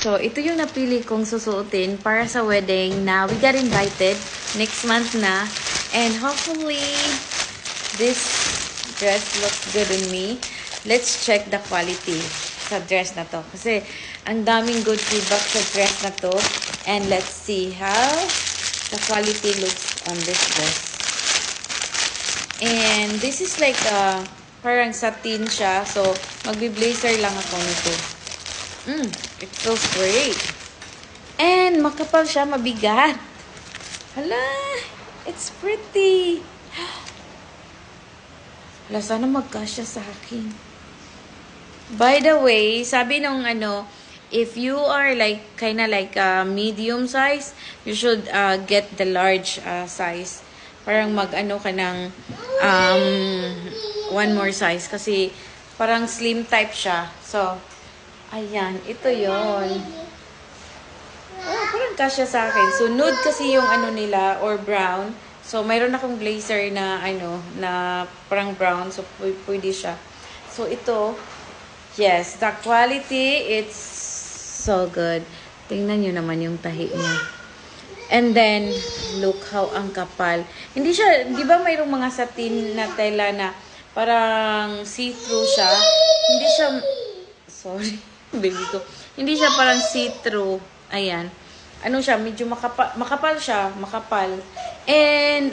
So, ito yung napili kong susuotin para sa wedding na we got invited next month na. And hopefully, this dress looks good on me. Let's check the quality sa dress na to. Kasi, ang daming good feedback sa dress na to. And let's see how the quality looks on this dress. And this is like, parang satin siya. So, magbi-blazer lang ako nito. It feels great. And makapal siya, mabigat. Hala, it's pretty. Hala, sana magkasya sa akin. By the way, sabi nung if you are like, kinda like medium size, you should get the large size. Parang ka ng one more size. Kasi parang slim type siya. So, ayan, ito yon. Oh, parang kasya sa akin. So, nude kasi yung nila, or brown. So, mayroon akong blazer na, na parang brown. So, pwede siya. So, ito, yes, the quality, it's so good. Tingnan nyo naman yung tahi niya. And then, look how ang kapal. Hindi siya, di ba mayroong mga satin na tela na parang see-through siya? Hindi siya, sorry. Baby ko. Hindi siya parang see-through. Ayan. Ano siya, medyo makapal siya. Makapal. And,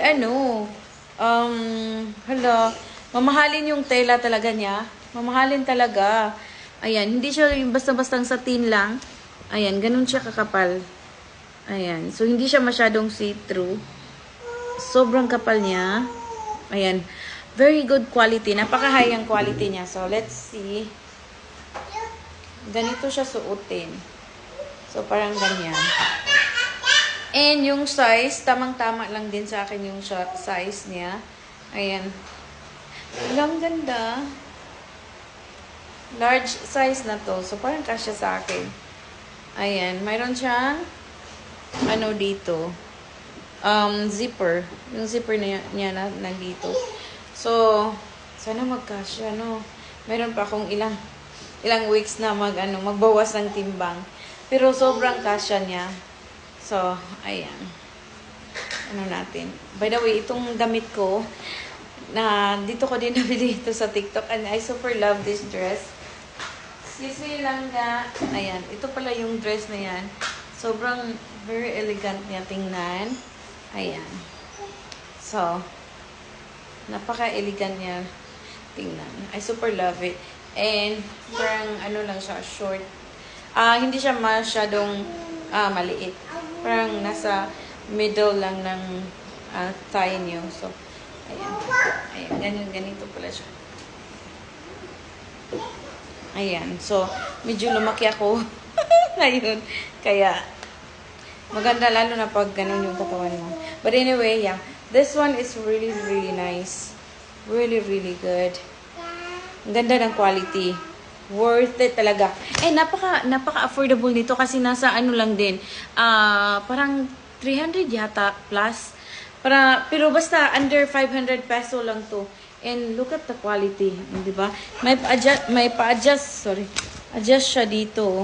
hala, mamahalin yung tela talaga niya. Mamahalin talaga. Ayan, hindi siya yung basta-bastang satin lang. Ayan, ganun siya kakapal. Ayan. So, hindi siya masyadong see-through. Sobrang kapal niya. Ayan. Very good quality. Napaka-high ang quality niya. So, let's see. Ganito siya suotin. So, parang ganyan. And yung size, tamang-tama lang din sa akin yung size niya. Ayan. Ang ganda. Large size na to. So, parang kasya sa akin. Ayan. Mayroon siyang dito. Zipper. Yung zipper niya nandito. So, sana magkasya, no? Mayroon pa akong ilang weeks na magbawas ng timbang. Pero sobrang kasya niya. So, ayan. Natin. By the way, itong damit ko, na dito ko din nabili ito sa TikTok. And I super love this dress. Excuse me lang nga. Ayan. Ito pala yung dress na yan. Sobrang very elegant niya tingnan. Ayan. So, napaka-elegant niya tingnan. I super love it. And, parang lang siya, short. Hindi siya masyadong maliit. Parang nasa middle lang ng thigh niyo. So, ayan. Ayan, ganito pala siya. Ayan. So, medyo lumaki ako. Ngayon. Kaya, maganda lalo na pag ganun yung katawan mo. But anyway, yeah. This one is really, really nice. Really, really good. Ang ganda ng quality. Worth it talaga. Eh, napaka-affordable nito kasi nasa lang din. Parang 300 yata plus. Pero basta under 500 peso lang to. And look at the quality. Diba? May pa-adjust. Sorry. Adjust siya dito.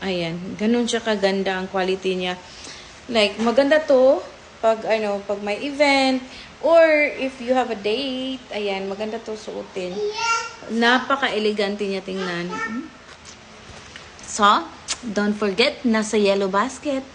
Ayan. Ganun siya kaganda ang quality niya. Like, maganda to pag may event. Or if you have a date, ayan, maganda to suotin. Napaka-elegante niya tingnan. So, don't forget, nasa yellow basket.